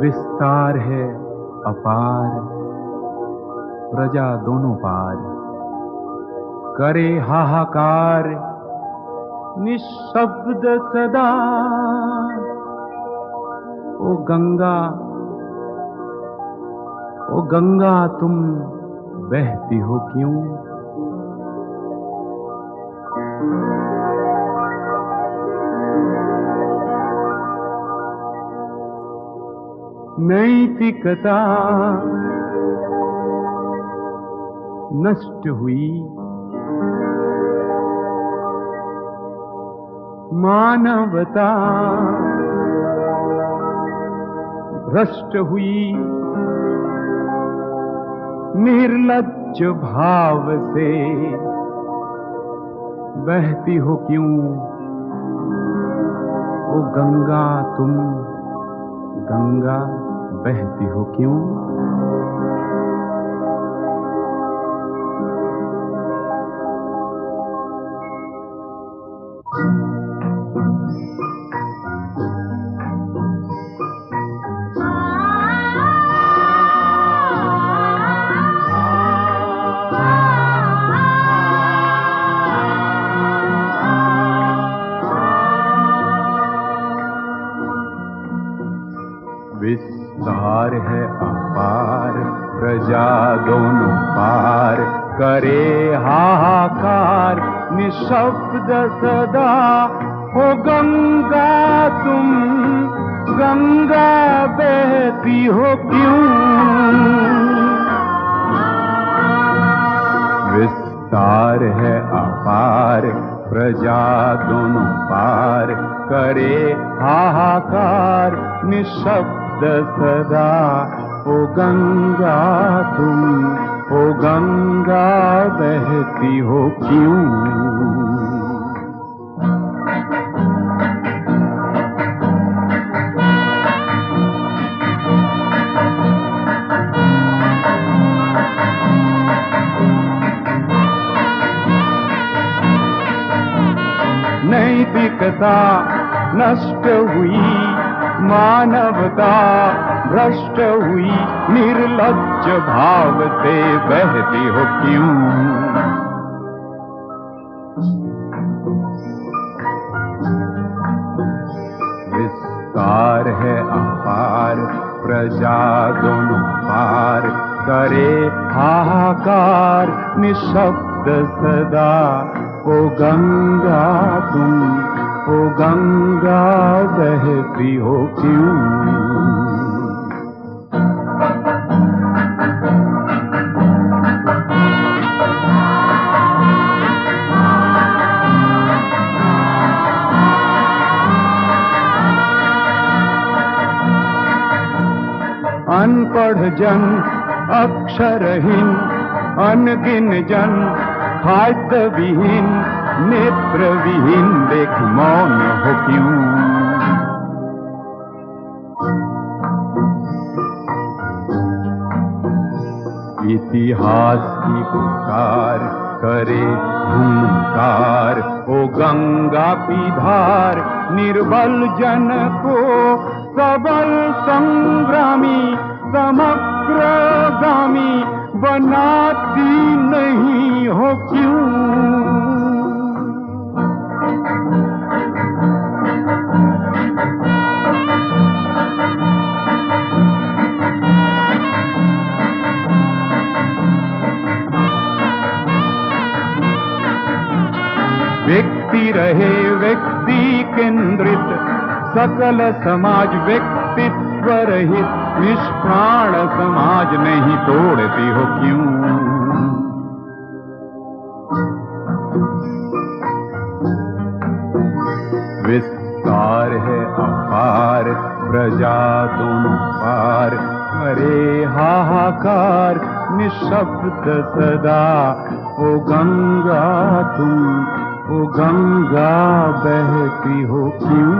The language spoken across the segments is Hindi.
विस्तार है अपार, प्रजा दोनों पार करे हाहाकार, निःशब्द सदा। ओ गंगा तुम बहती हो क्यों? नैतिकता नष्ट हुई, मानवता भ्रष्ट हुई, निर्लज्ज भाव से बहती हो क्यों? ओ गंगा तुम गंगा बहती हो क्यों? विस्तार है अपार, प्रजा दोनों पार करे हाहाकार, निःशब्द सदा। हो गंगा तुम गंगा बहती हो क्यों? विस्तार है अपार, प्रजा दोनों पार करे हाहाकार, निःशब्द सदा। ओ गंगा तुम ओ गंगा बहती हो क्यों? नैतिकता नष्ट हुई, मानवता भ्रष्ट हुई, निर्लज्ज भाव से बहती हो क्यों? विस्तार है अपार, प्रजा दोनों पार करे हाहाकार, निःशब्द सदा। ओ गंगा तुम ओ गंगा बहती हो क्यों? अनपढ़ जन अक्षरहीन, अनगिन जन खाद्य विहीन, नेत्र विहीन देख मौन हो क्यों? इतिहास की पुकार करे हुंकार, ओ गंगा की धार निर्बल जन को सबल संग्रामी समग्रगामी बनाती नहीं हो क्यों? व्यक्ति रहे व्यक्ति केंद्रित, सकल समाज व्यक्तित्व रहित, निष्प्राण समाज नहीं तोड़ती हो क्यों? विस्तार है अपार, प्रजा दोनों पार करे हाहाकार, निःशब्द सदा। ओ गंगा तुम ओ गंगा बहती हो क्यों?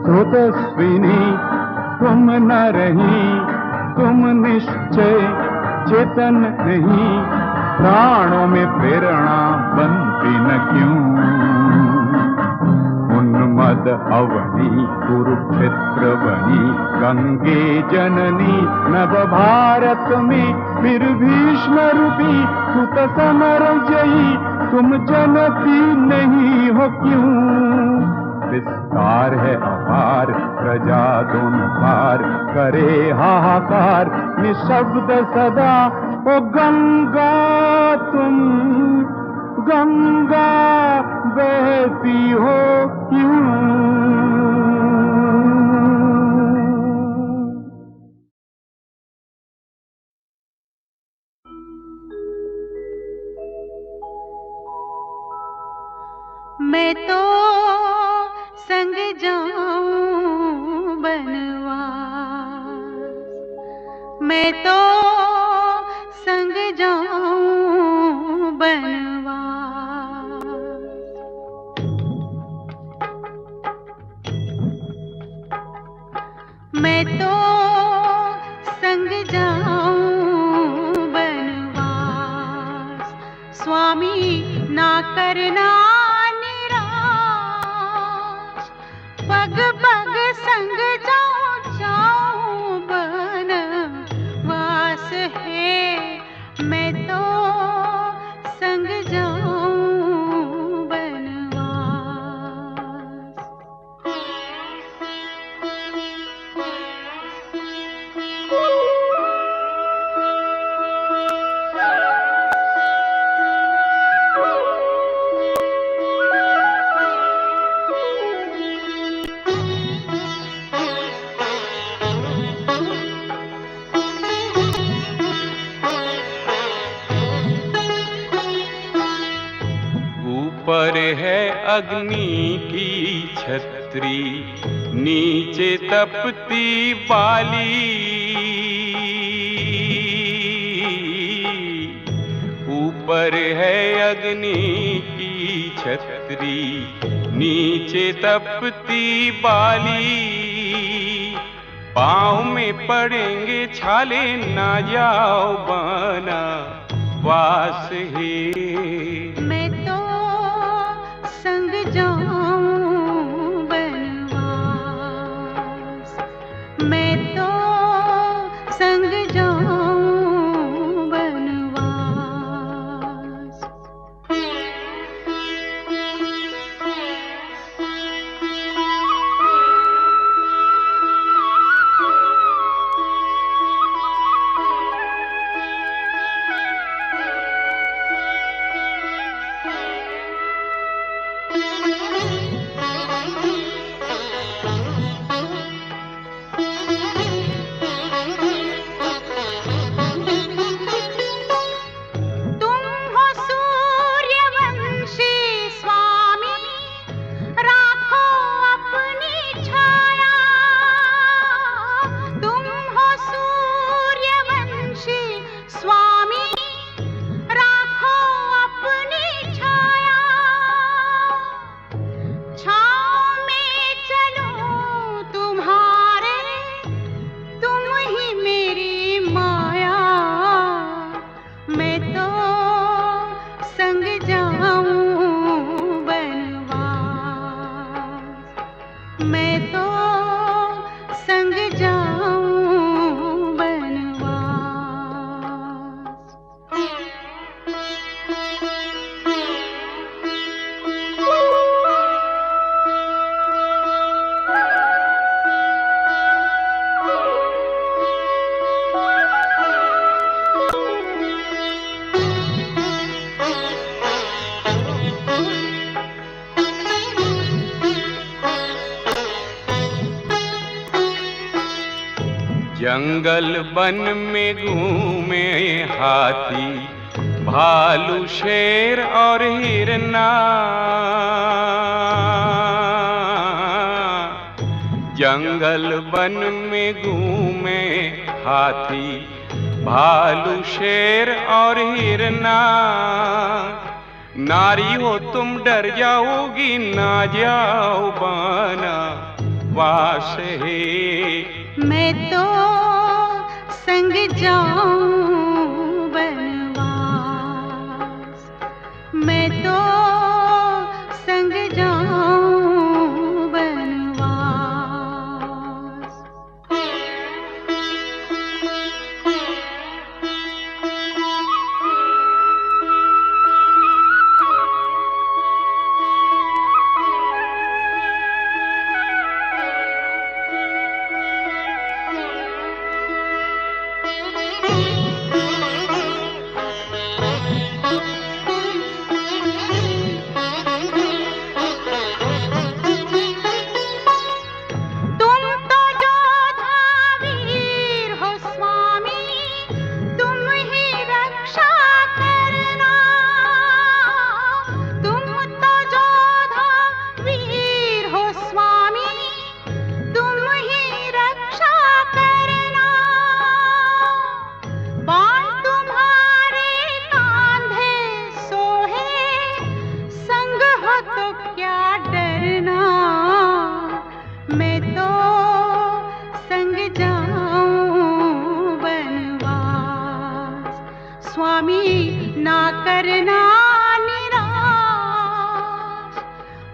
स्रोतस्विनी न रही, तुम निश्चय चेतन नहीं, प्राणों में प्रेरणा बनती न क्यों। उन्मद अवनी कुरुक्षेत्र बनी, गंगे जननी नव भारत में, फिर भीष्म रूपी सुत समर जयी, तुम जनती नहीं हो क्यों। विस्तार है अपार, प्रजा दोनों पार, करे हाहाकार निशब्द सदा। ओ गंगा तुम गंगा बहती हो क्यों। मैं तो संग जाऊं बनवास, मैं तो संग जाऊं बनवास। मैं तो संग जाऊं बनवास, स्वामी ना करना पग पग संग जाऊं बनवास है। मैं तो संग जाऊं बनवास। ऊपर है अग्नि की छतरी, नीचे तपती बाली। ऊपर है अग्नि की छतरी, नीचे तपती बाली। पाँव में पड़ेंगे छाले, ना जाओ बना वास है। मैं तो संग जाऊं बनवास, मैं तो संग जाऊं बनवास। जंगल वन में घूमे हाथी, भालू शेर और हिरना। जंगल वन में घूमे हाथी, भालू शेर और हिरना। नारी हो तुम डर जाओगी, ना जाओ बना वास है। मैं तो संग जाऊं बनवास, मैं तो संग जाऊं बनवास। स्वामी ना करना निराश,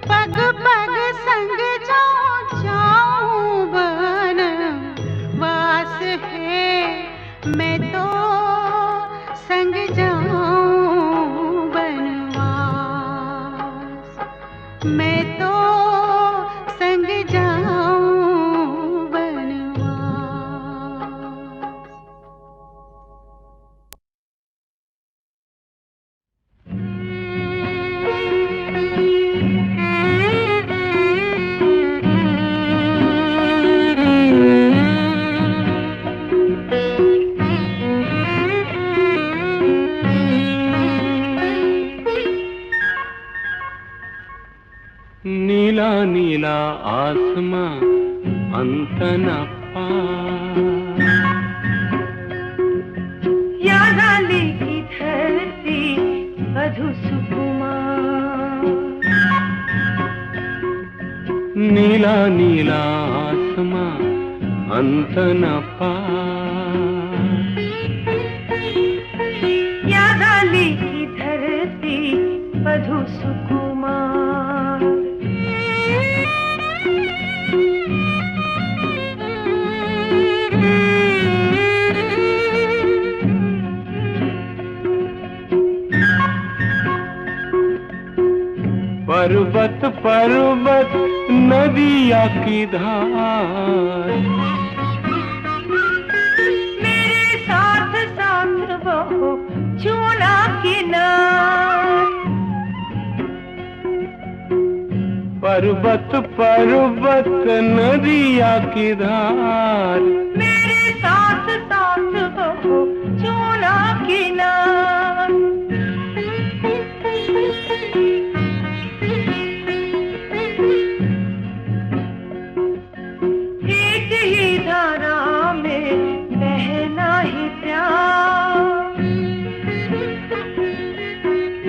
पग पग संग जाऊं बनवास है, मैं तो संग जाऊं बनवास, मैं तो संग जाऊं बनवास। नीला नीला आसमां अंत न पार, याद आली की धरती मधु सुकुमार। नीला नीला आसमां अंत न पार, याद आली की धरती मधु सुकुमार। पर्वत पर्वत नदिया की धार, मेरे साथ साथ बहो चूना किनार। पर्वत पर्वत नदिया की धार, मेरे साथ साथ बहो चूना किनार। एक ही धारा में बहना ही प्यार,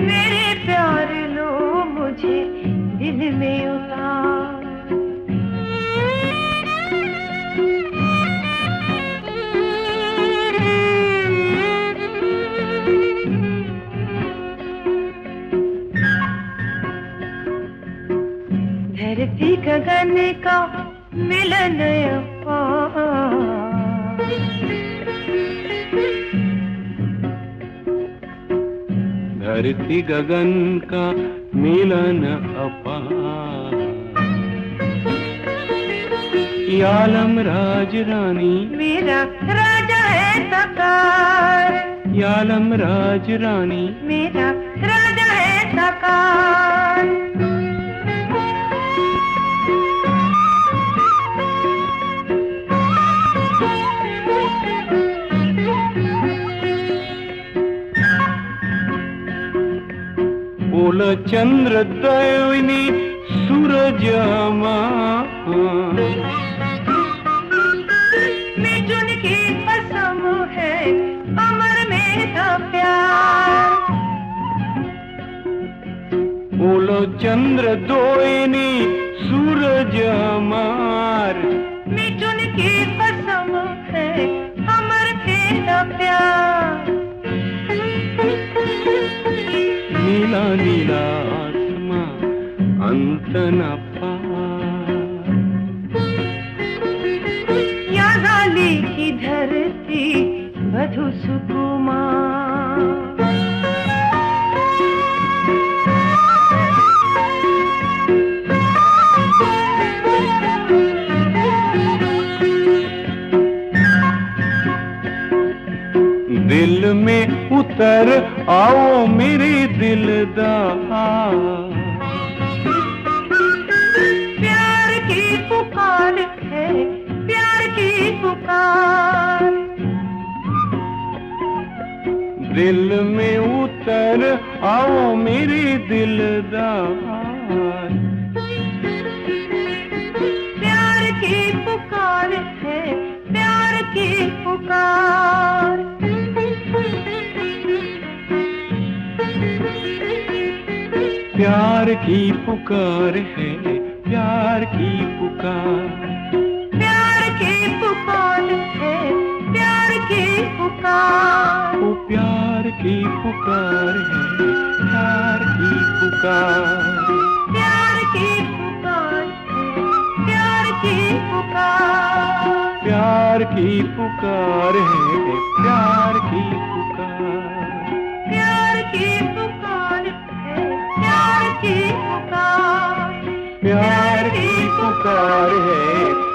मेरे प्यार लो मुझे दिल में उतार। धरती गगन का मिलन अपार, धरती गगन का मिलन अपार। यालम राज रानी मेरा राजा है साकार, यालम राज रानी मेरा राजा है साकार। बोल चंद्र दैनी सूरज मिथुन की कसम है अमर मेरा प्यार। बोलो चंद्र दोयनी सूरज मार, मिथुन की कसम इतना पार। या गाली की धरती वधु सुकुमार, दिल में उतर आओ मेरे दिलदार, प्यार की पुकार है, प्यार की पुकार। दिल में उतर आओ मेरे दिलदार, प्यार की पुकार है, प्यार की पुकार। प्यार की पुकार है, प्यार की पुकार। प्यार की पुकार है, प्यार की पुकार। ओ प्यार की पुकार है, प्यार की पुकार। प्यार की पुकार है, प्यार की पुकार। प्यार की पुकार है, प्यार की पुकार। प्यार की पुकार है, प्यार की पुकार। प्यार की पुकार है,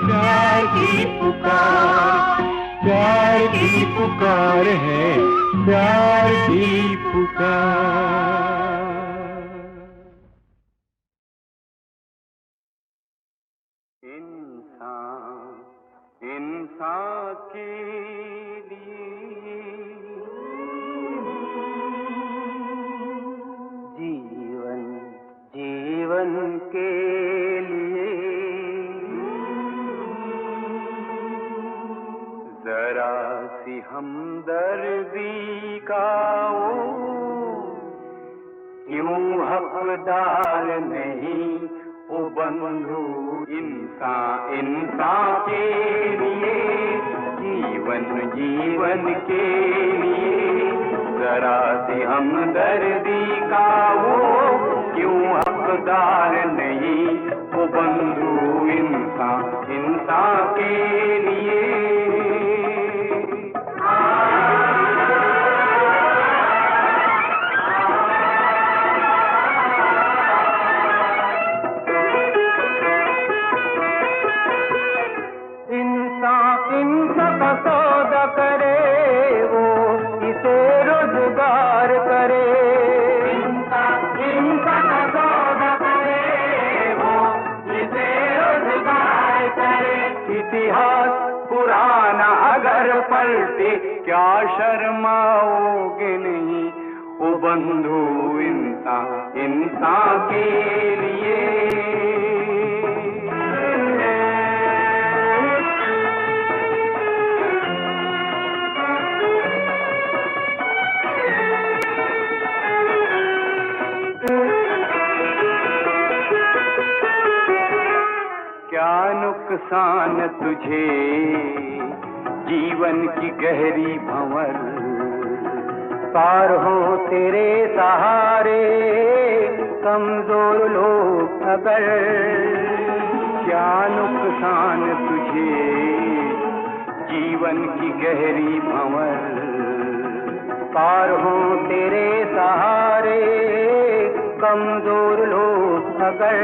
प्यार की पुकार। प्यार की पुकार है, प्यार की पुकार। इंसान इंसान के लिए जीवन जीवन के लिए जरा सी हमदर्दी का वो क्यों हकदार नहीं ओ बंधु। इंसान इंसान के लिए जीवन जीवन के लिए जरा सी हमदर्दी का वो क्यों हकदार नहीं ओ बंधु। इंसान इंसान के लिए सौदा करे वो इसे रोजगार करे। इनका सौदा करे वो इसे रोजगार करे। इतिहास पुराना अगर पलटे क्या शर्माओगे नहीं ओ बंधु। इंसान इंसान के लिए क्या नुकसान तुझे जीवन की गहरी भंवर पार हो तेरे सहारे कमजोर लोग अगर। क्या नुकसान तुझे जीवन की गहरी भंवर पार हो तेरे सहारे कमजोर लोग अगर।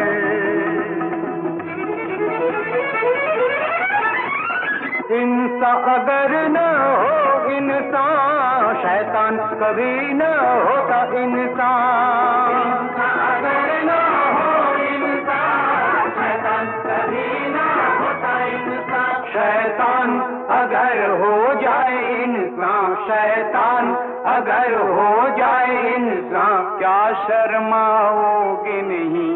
इंसान अगर न हो इंसान शैतान कभी न होता इंसान। अगर न हो इंसान शैतान कभी न होता इंसान। शैतान अगर हो जाए इंसान शैतान अगर हो जाए इंसान क्या शर्माओगे नहीं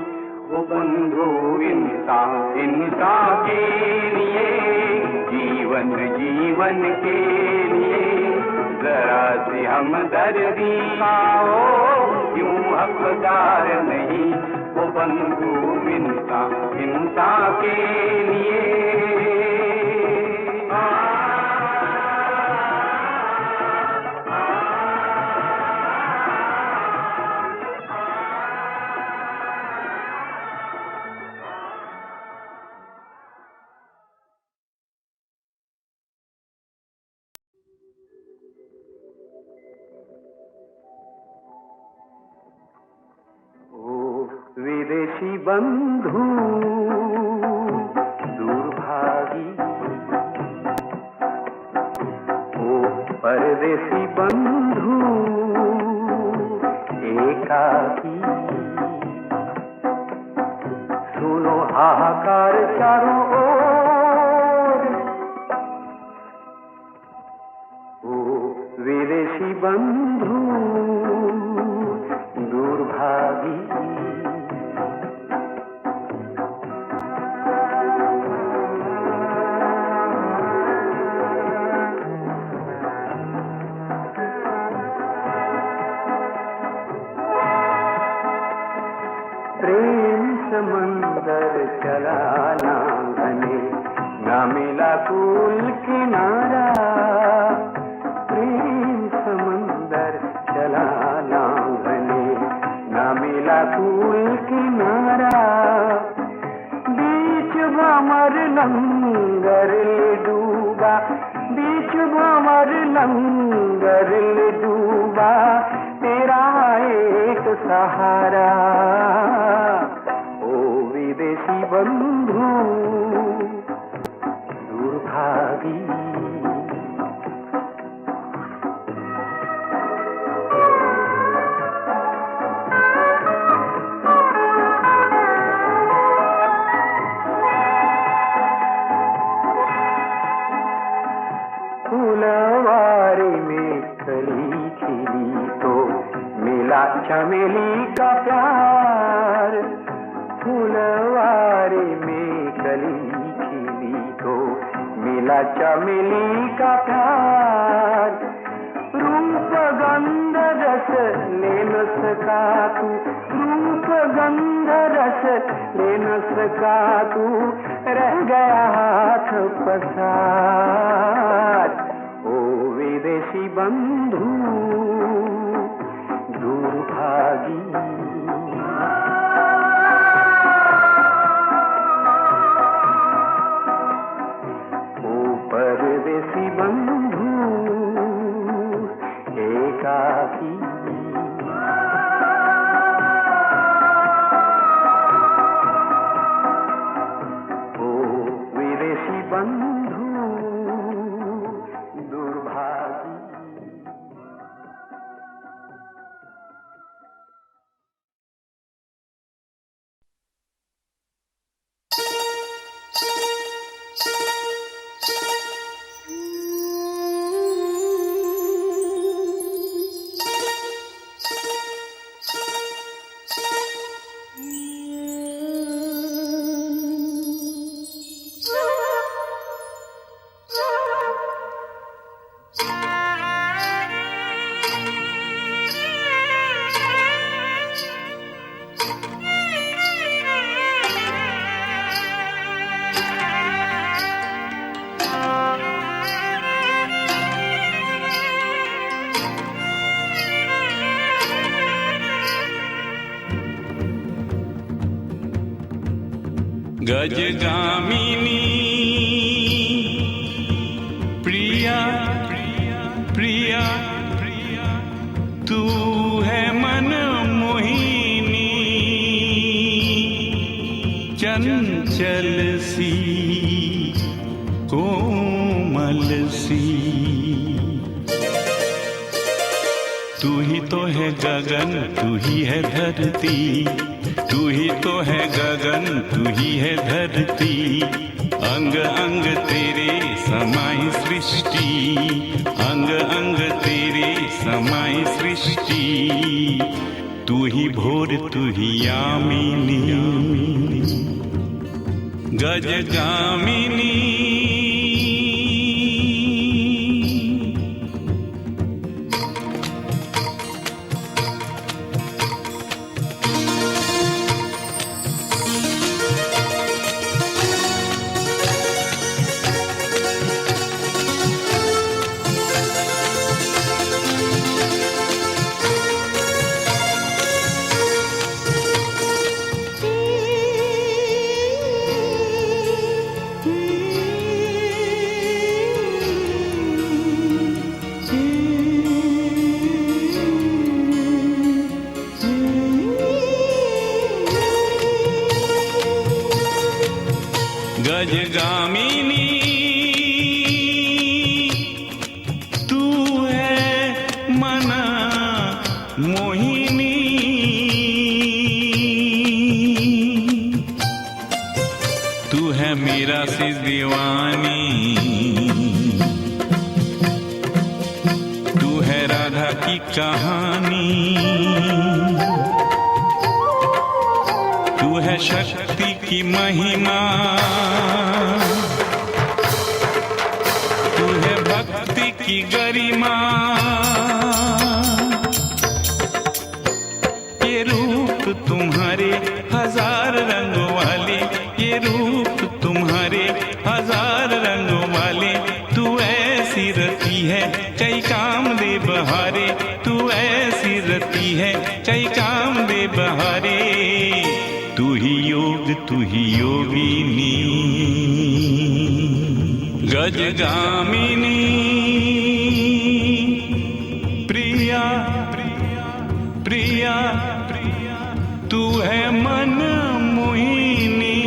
वो बंधु। इंसान इंसान के लिए जीवन जीवन के लिए जरा सी हमदर्दी आओ क्यों हकदार नहीं वो बंधु। इंसान इंसान के लिए विदेशी बंधु दूर भागी, ओ परदेसी बंधु एकाकी, सुनो हाहाकार चारों ओर, ओ विदेशी बंधु दूर भागी। प्रेम समंदर चला लांघने, न मिला कुल किनारा, प्रेम समंदर चला लांघने, न मिला कुल किनारा, बीच भंवर लंगर डूबा, बीच भंवर लंगर डूबा, तेरा एक सहारा, ओ विदेशी बंधु दूर भागी। फुलवारी में कली खिली तो मिला चमेली का प्यार, फुलवारी में कली खिली तो मिला चमेली का प्यार, रूप गंध रस ले न सका तू, रूप गंध रस ले न सका तू, रह गया हाथ पसार, ओ विदेशी बंधु दूर भागी। ओ परदेसी बंधु एकाकी, ओ विदेशी बंधु दुर्भागी। गजगामिनी प्रिया प्रिया प्रिया, तू है मन मोहिनी, चंचल सी कोमल सी, तू ही तो है गगन, तू ही है धरती, तू ही तो है गगन, तू ही है धरती, अंग अंग तेरे समाई सृष्टि, अंग अंग तेरे समाई सृष्टि, तू ही भोर तू ही यामिनी, गजगामिनी। गजगामिनी तू है मना मोहिनी, तू है मीरा सी दीवानी, तू है राधा की कहानी, तू है शक्ति की महिमा, तू है भक्ति की गरिमा। ये रूप तुम्हारे हजार रंगों वाले, ये रूप तुम्हारे हजार रंगों वाले, तू ऐसी रती है कई काम दे बहारे, तू ऐसी रती है कई काम दे बहारे। तू ही योग, तू ही योगिनी, गजगामिनी प्रिया प्रिया प्रिया, तू है मन मोहिनी,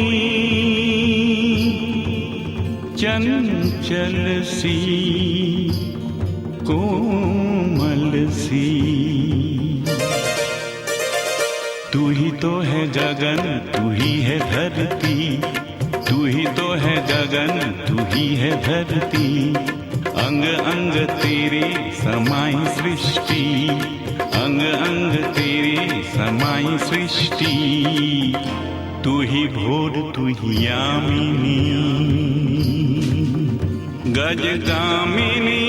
चंचल सी कोमल सी। तू ही तो है गगन, तू ही है धरती, तू ही तो है गगन, तू ही है धरती, अंग अंग तेरे समाई सृष्टि, अंग अंग तेरे समाई सृष्टि। तू ही भोर, तू ही यामिनी, गजगामिनी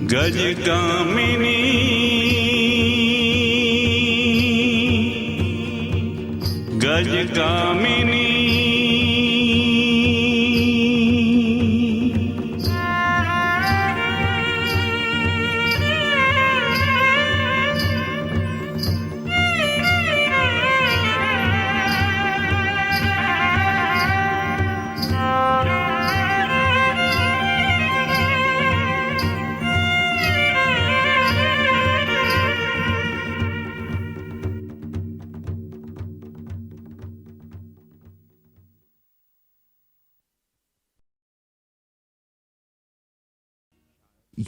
गजगामिनी गजगामिनी।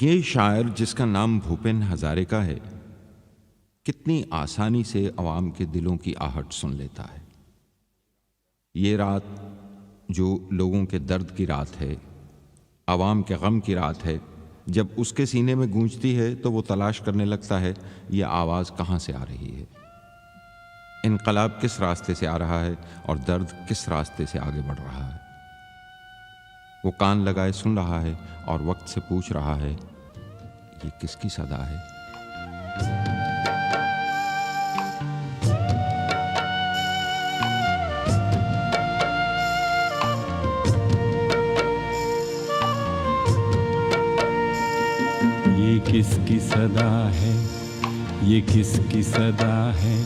ये शायर जिसका नाम भूपेन हजारिका है, कितनी आसानी से अवाम के दिलों की आहट सुन लेता है। ये रात जो लोगों के दर्द की रात है, अवाम के गम की रात है, जब उसके सीने में गूंजती है तो वो तलाश करने लगता है ये आवाज़ कहाँ से आ रही है, इनकलाब किस रास्ते से आ रहा है और दर्द किस रास्ते से आगे बढ़ रहा है। वो कान लगाए सुन रहा है और वक्त से पूछ रहा है ये किसकी सदा है। ये किसकी सदा है, ये किसकी सदा है,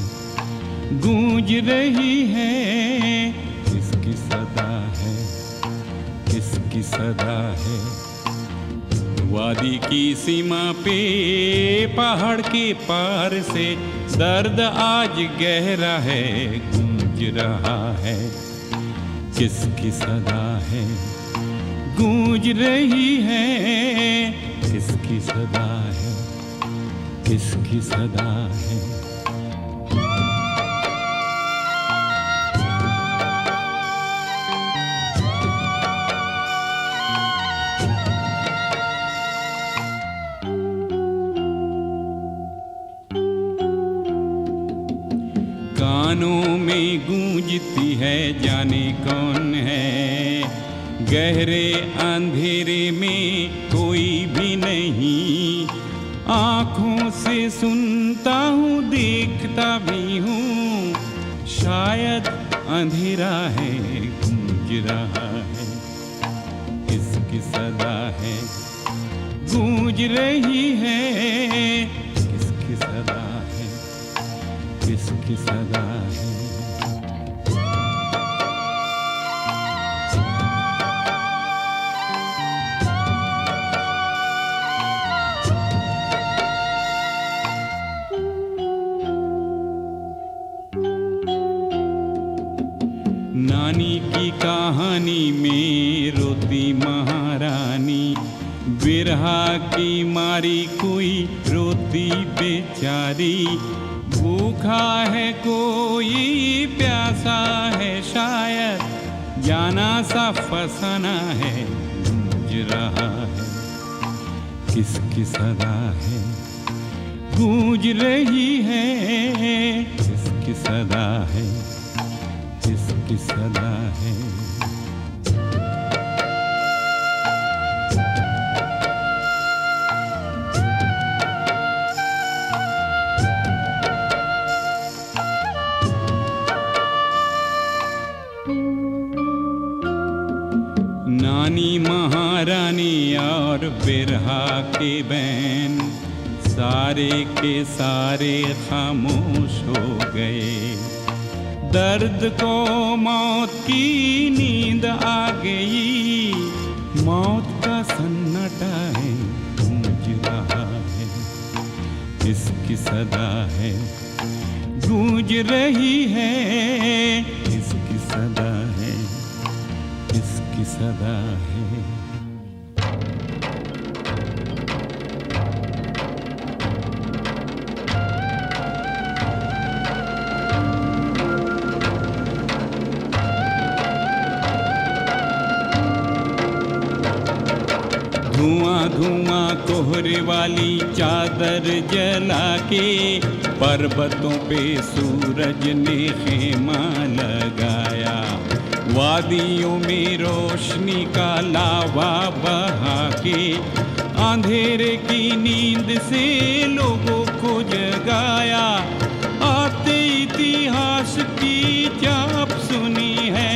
गूंज रही है, किसकी सदा है, किसकी सदा है। वादी की सीमा पे पहाड़ के पार से दर्द आज गहरा है, गूंज रहा है, किसकी सदा है, गूंज रही है, किसकी सदा है, किसकी सदा है। कानों में गूंजती है जाने कौन है, गहरे अंधेरे में कोई भी नहीं, आँखों से सुनता हूँ देखता भी हूँ, शायद अंधेरा है, गूंज रहा है, किसकी सदा है, गूंज रही है, किसकी सदा है, किसकी सदा है। में रोती महारानी, बिरहा की मारी कोई रोती बेचारी। भूखा है कोई प्यासा है शायद, जाना सा फसाना है गूंज रहा है। किसकी सदा है गूंज रही है, किसकी सदा है, किसकी सदा है। नानी महारानी और बिरहा के बैन सारे के सारे खामोश हो गए। दर्द को मौत की नींद आ गई, मौत का सन्नाटा है गूंज रहा है। किसकी सदा है गूंज रही है, किसकी सदा है, किसकी सदा है। धुआं धुआं कोहरे वाली चादर जला के, पर्वतों पे सूरज ने खेमा लगाया। वादियों में रोशनी का लावा बहा के, अंधेरे की नींद से लोगों को जगाया। आते इतिहास की चाप सुनी है,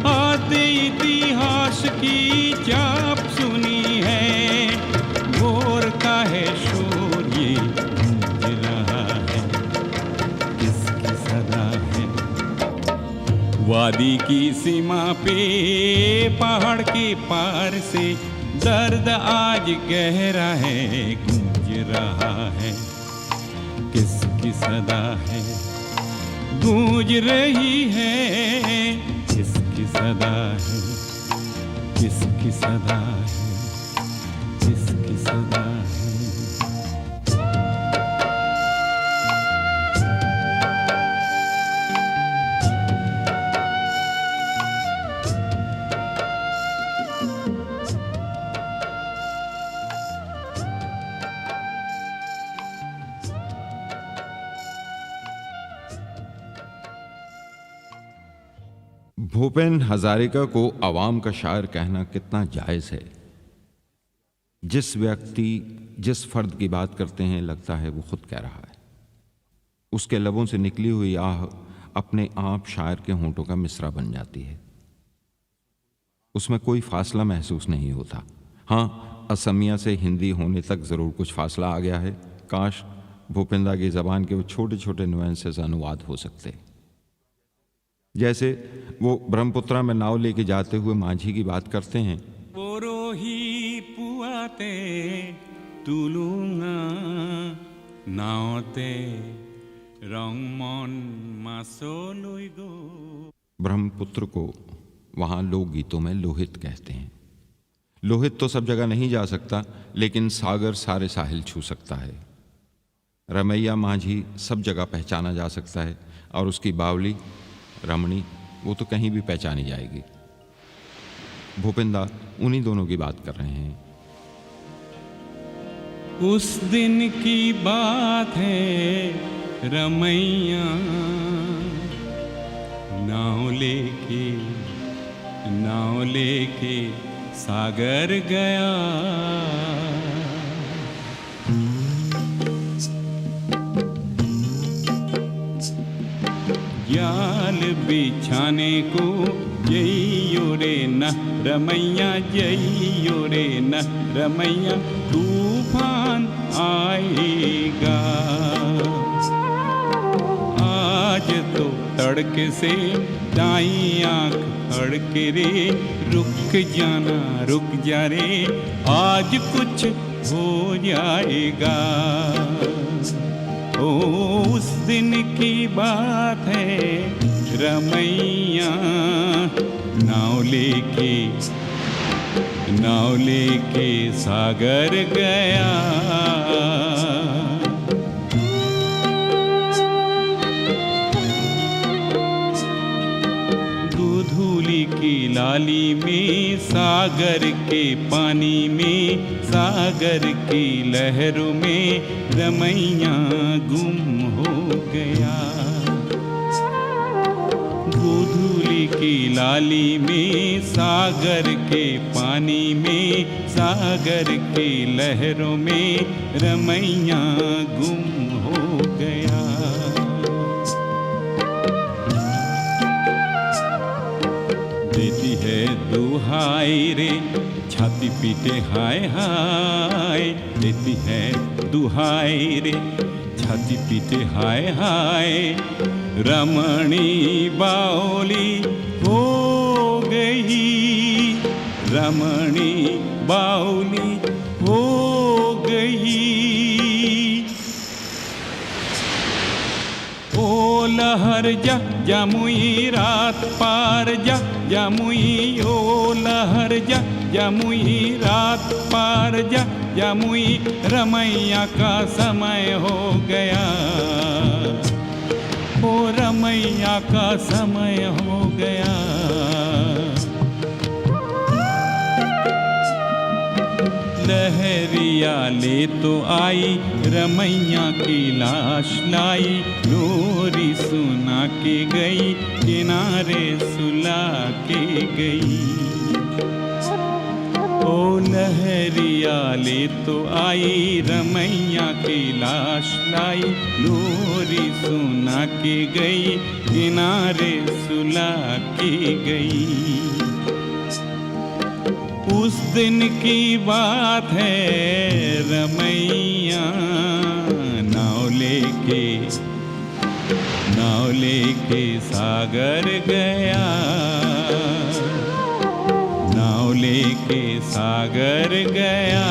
आते इतिहास की चाप सुनी है। भोर का है शोर ये गूंज रहा है, किसकी सदा है। वादी की सीमा पे पहाड़ के पार से दर्द आज गहरा है गूंज रहा है। किसकी सदा है गूंज रही है, किसकी सदा है, किसकी सदा है, किसकी सदा है। भूपेन हजारिका को आवाम का शायर कहना कितना जायज़ है। जिस व्यक्ति जिस फर्द की बात करते हैं लगता है वो खुद कह रहा है। उसके लबों से निकली हुई आह अपने आप शायर के होंठों का मिसरा बन जाती है। उसमें कोई फासला महसूस नहीं होता। हाँ, असमिया से हिंदी होने तक ज़रूर कुछ फासला आ गया है। काश भूपेंदा की ज़बान के वो छोटे छोटे नुएंसेस अनुवाद हो सकते। जैसे वो ब्रह्मपुत्रा में नाव लेके जाते हुए माझी की बात करते हैं। पोरोही पुआते तुलुंगा नावते रंगमन मासोलुई गो। ब्रह्मपुत्र को वहाँ लोकगीतों में लोहित कहते हैं। लोहित तो सब जगह नहीं जा सकता, लेकिन सागर सारे साहिल छू सकता है। रमैया माझी सब जगह पहचाना जा सकता है, और उसकी बावली रमणी वो तो कहीं भी पहचानी जाएगी। भूपेंदा उन्हीं दोनों की बात कर रहे हैं। उस दिन की बात है रमैया नाव लेके सागर गया। जाल बिछाने को जइयो रे न रमैया, जइयो रे न रमैया, तूफान आएगा। आज तो तड़के से दाई आँख अड़के रे, रुक जाना रुक जा रे, आज कुछ हो जाएगा। ओ उस दिन की बात है रमैया नाव लेके सागर गया। गोधूली की लाली में, सागर के पानी में, सागर की लहरों में रमैया गुम हो गया। गोधूली की लाली में, सागर के पानी में, सागर की लहरों में रमैया गुम हो गया। देती है दुहाई रे छाती पीटे हाय हाय, देती है दुहाई रे छाती पीटे हाय हाय। रमणी बाउली हो गई, रमणी बाउली हो गई। ओ लहर जा जमुई रात पार जा जमुई, ओ लहर जा जमुई रात पार जा जमुई। रमैया का समय हो गया, ओ रमैया का समय हो गया। लहरिया ले तो आई, रमैया की लाश लाई। लोरी सुना के गई, किनारे सुला के गई। ओ लहरिया ले तो आई, रमैया की लाश लाई। लोरी सुना के गई, किनारे सुला के गई। उस दिन की बात है, रमैया नाव लेके सागर गया। नाव लेके सागर गया।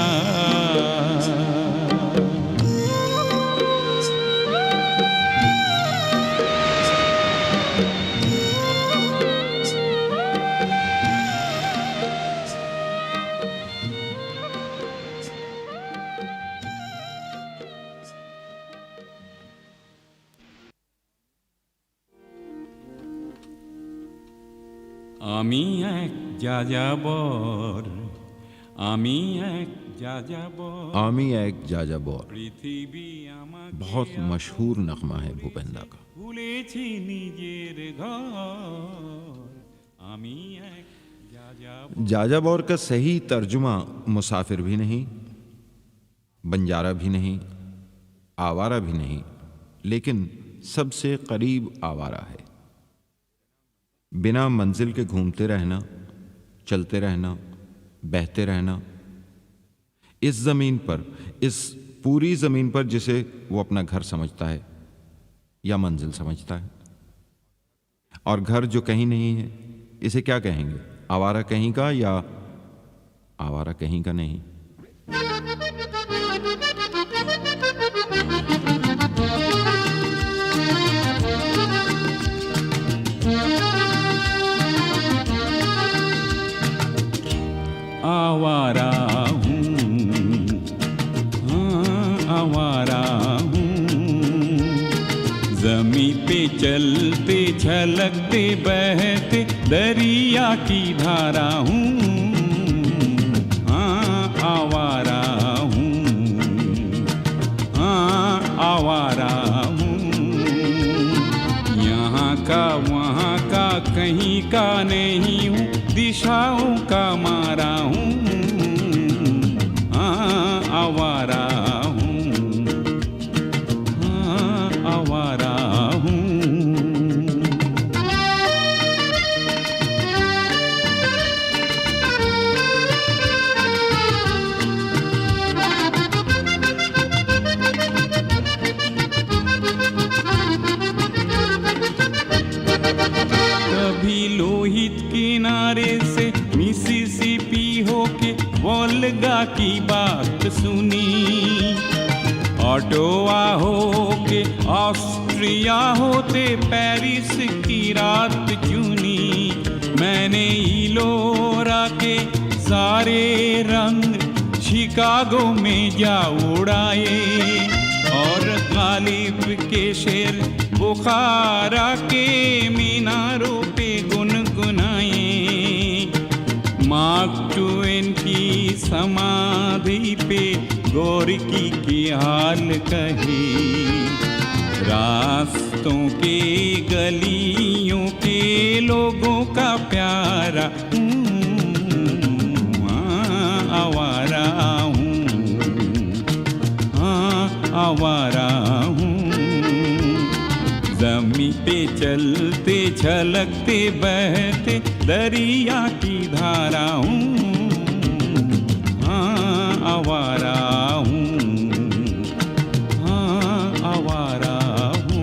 আমি এক যাযাবর, আমি এক যাযাবর, आमी एक जाजाबौर পৃথিবী আমাকে बहुत मशहूर नगमा है भूपेंद्र का। ভুলেছি নিজের ঘর। আমি এক যাযাবর। जाजाबौर का सही तर्जुमा मुसाफिर भी नहीं, बंजारा भी नहीं, आवारा भी नहीं, लेकिन सबसे करीब आवारा है। बिना मंजिल के घूमते रहना, चलते रहना, बहते रहना। इस ज़मीन पर, इस पूरी ज़मीन पर जिसे वो अपना घर समझता है या मंजिल समझता है। और घर जो कहीं नहीं है, इसे क्या कहेंगे? आवारा कहीं का या आवारा कहीं का नहीं। आवारा हूँ, हाँ आवारा हूँ। ज़मीं पे चलते छलकते बहते दरिया की धारा हूँ। हाँ आवारा हूँ, हाँ आवारा हूँ। यहाँ का वहाँ का कहीं का नहीं हूँ, दिशाओं का मारा हूँ। हाँ आवारा हूँ, हाँ आवारा हूँ। कभी लोहित किनारे से मिसिसिपी होके वोल्गा की बात सुनी। ऑटोवा होके ऑस्ट्रिया होते पेरिस की रात चुनी। मैंने मैंने इलोरा के सारे रंग शिकागो में जा उड़ाए और गालिब के शेर बुखारा के मीनारों पे गुनगुनाए। मार्क ट्वेन की समाधि पे गोरकी की हाल कही। रास्तों के गलियों के लोगों का प्यारा आवारा हूँ, हाँ आवारा हूँ। ज़मीं पे चलते छलकते बहते दरिया की धारा हूँ, हाँ आवारा हूँ, हाँ आवारा हूँ।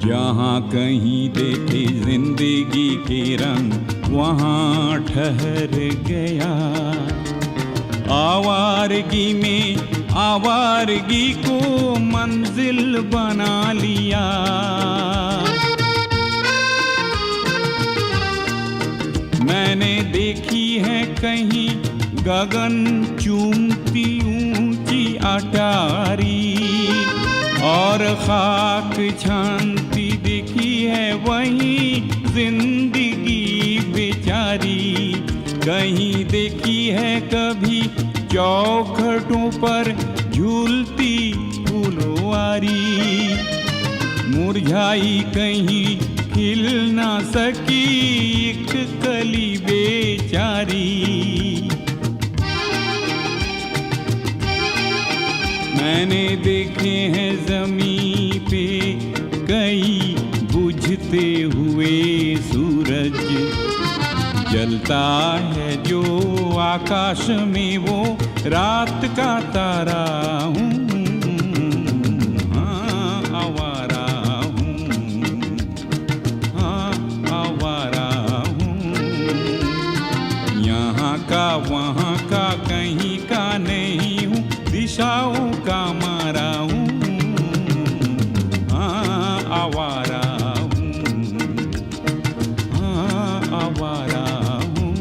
जहाँ कहीं देखे जिंदगी के रंग वहाँ ठहर गया। आवारगी में आवारगी को मंजिल बना लिया। मैंने देखी है कहीं गगन चूमती ऊंची अटारी और खाक छानती दिखी है वहीं जिंदगी बेचारी। कहीं देखी है कभी चौखटों पर झूलती फुलवारी। मुरझाई कहीं खिल ना सकी एक कली बेचारी। मैंने देखे हैं ज़मीं पे कई बुझते हुए सूरज। जलता है जो आकाश में वो रात का तारा हूँ, हाँ आवारा हूँ, हाँ आवारा हूँ। यहाँ का वहाँ का कहीं का नहीं हूँ, दिशाओं का मारा हूँ, हाँ आवारा हूँ, हाँ आवारा हूँ।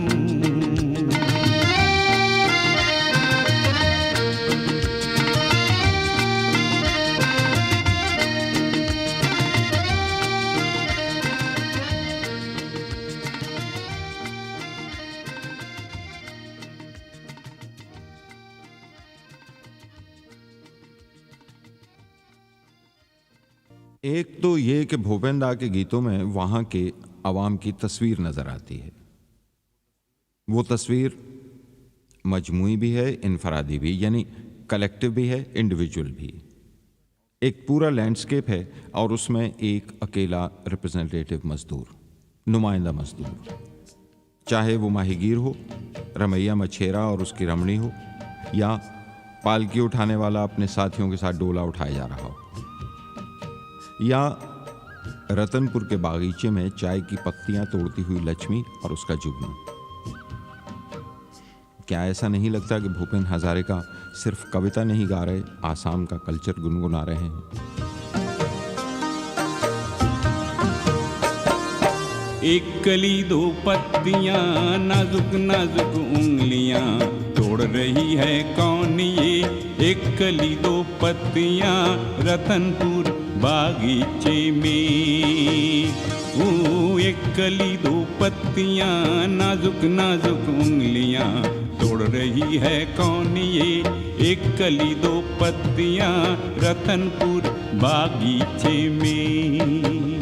एक तो ये कि भूपेन दा के गीतों में वहाँ के अवाम की तस्वीर नज़र आती है। वो तस्वीर मजमूई भी है, इनफरादी भी, यानी कलेक्टिव भी है, इंडिविजुअल भी। एक पूरा लैंडस्केप है और उसमें एक अकेला रिप्रेजेंटेटिव मजदूर, नुमाइंदा मजदूर, चाहे वो माहीगीर हो, रमैया मछेरा और उसकी रमणी हो, या पालकी उठाने वाला अपने साथियों के साथ डोला उठाया जा रहा हो, या रतनपुर के बागीचे में चाय की पत्तियां तोड़ती हुई लक्ष्मी और उसका जुगनू। क्या ऐसा नहीं लगता कि भूपेन हजारिका सिर्फ कविता नहीं गा रहे, आसाम का कल्चर गुनगुना रहे हैं? एक कली दो पत्तियां नाजुक नाजुक उंगलियां तोड़ रही है कौन ये? एक कली दो पत्तियां रतनपुर बागीचे में। एक कली दो पत्तियां नाजुक नाजुक उंगलियां तोड़ रही है कौन ये? एक कली दो पत्तियां रतनपुर बागीचे में।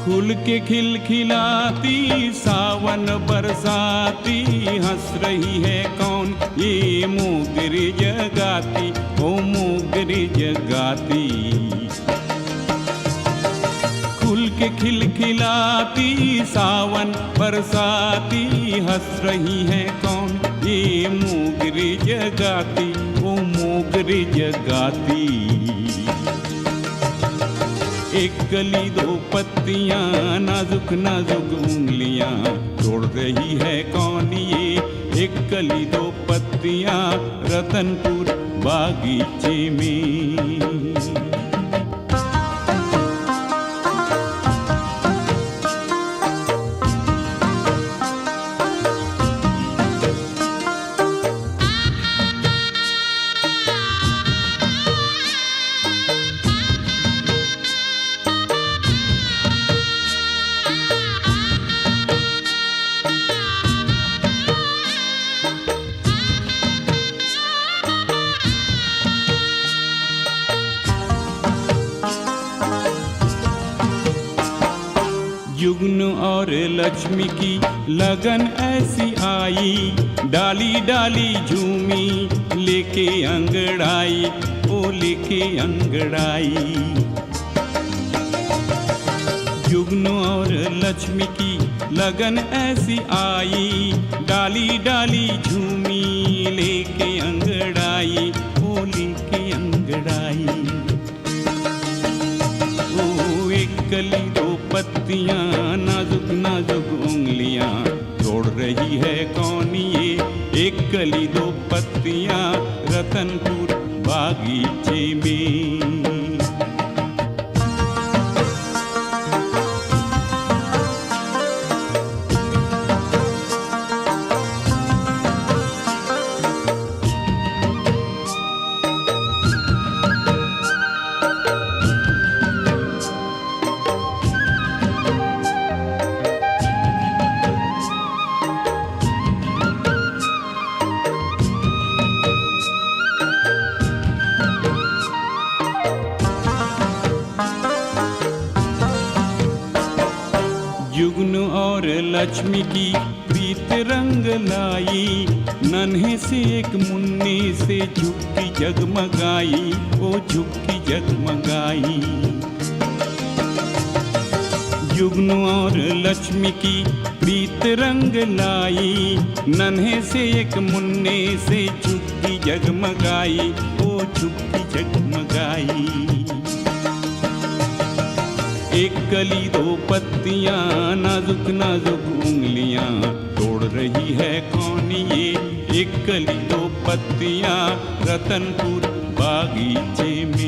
खुल के खिलखिलाती सावन बरसाती हंस रही है कौन ये मोगरी जगाती, ओ मोगरी जगाती। खुल के खिलखिलाती सावन बरसाती हंस रही है कौन ये मोगरी जगाती, ओ मोगरी जगाती। एक कली दो पत्तियां नाजुक नाजुक उंगलियां तोड़ रही है कौन ये, एक कली दो पत्तियां रतनपुर बागीचे में। जुगनू और लक्ष्मी की लगन ऐसी आई, डाली डाली झूमी लेके अंगड़ाई, ओ लेके अंगड़ाई। जुगनू और लक्ष्मी की लगन ऐसी आई, डाली डाली झूमी लेके अंगड़ाई, ओ लेके अंगड़ाई। ओ एक कली दो पत्तियां नाजुक नाजुक उंगलियां तोड़ रही है कौन ये, एक कली दो पत्तियां रतनपुर बागीचे में। जुगनू और लक्ष्मी की प्रीत रंग लाई, नन्हे से एक मुन्ने से झुक्की जगमगाई, ओ झुक्की जगमगाई। जुगनू और लक्ष्मी की प्रीत रंग लाई, नन्हे से एक मुन्ने से झुक्की जगमगाई, ओ झुक्की जगमगाई। एक कली दो पत्तियां नाजुक नाजुक उंगलियां तोड़ रही है कौन ये, एक कली दो पत्तियां रतनपुर बागीचे में।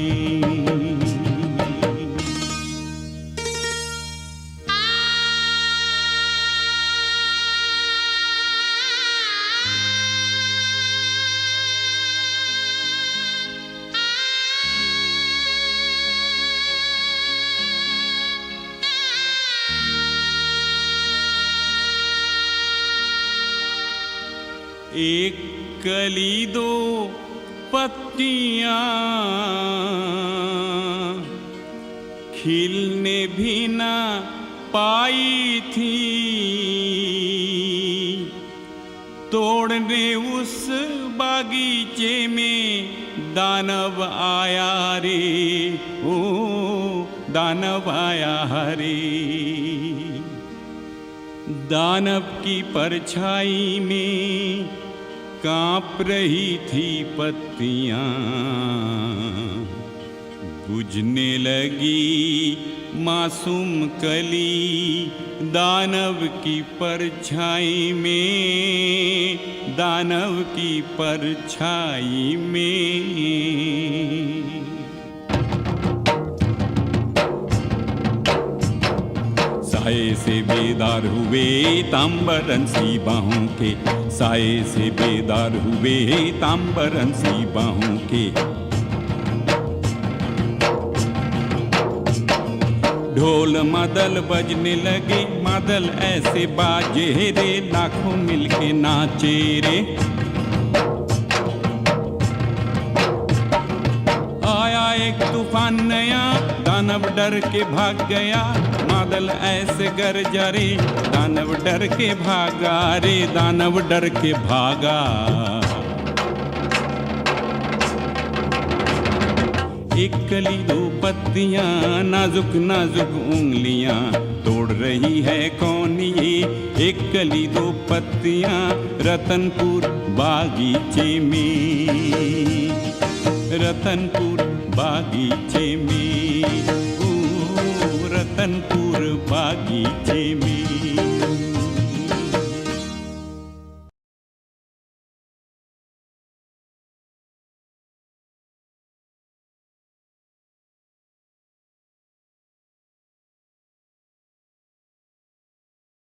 एक कली दो पत्तियां खिलने भी ना पाई थी, तोड़ने उस बागीचे में दानव आया रे, ओ दानव आया रे। दानव की परछाई में कांप रही थी पत्तियां, बुझने लगी मासूम कली दानव की परछाई में, दानव की परछाई में। साए से बेदार हुए तांबरंसी बाहों के, साए से बेदार हुए तांबरंसी बाहों के। ढोल मादल बजने लगे, मादल ऐसे बाजे रे, लाखों मिलके नाचे रे। आया एक तूफान नया, दानव डर के भाग गया, बादल ऐसे गरजा रे, दानव डर के भागा रे, दानव डर के भागा। एक कली दो पत्तियां, नाजुक नाजुक उंगलियां, तोड़ रही है कौन ये? एक कली दो पत्तियां, रतनपुर बागीचे में, रतनपुर बागीचे में, ओ रतनपुर बागीचे में।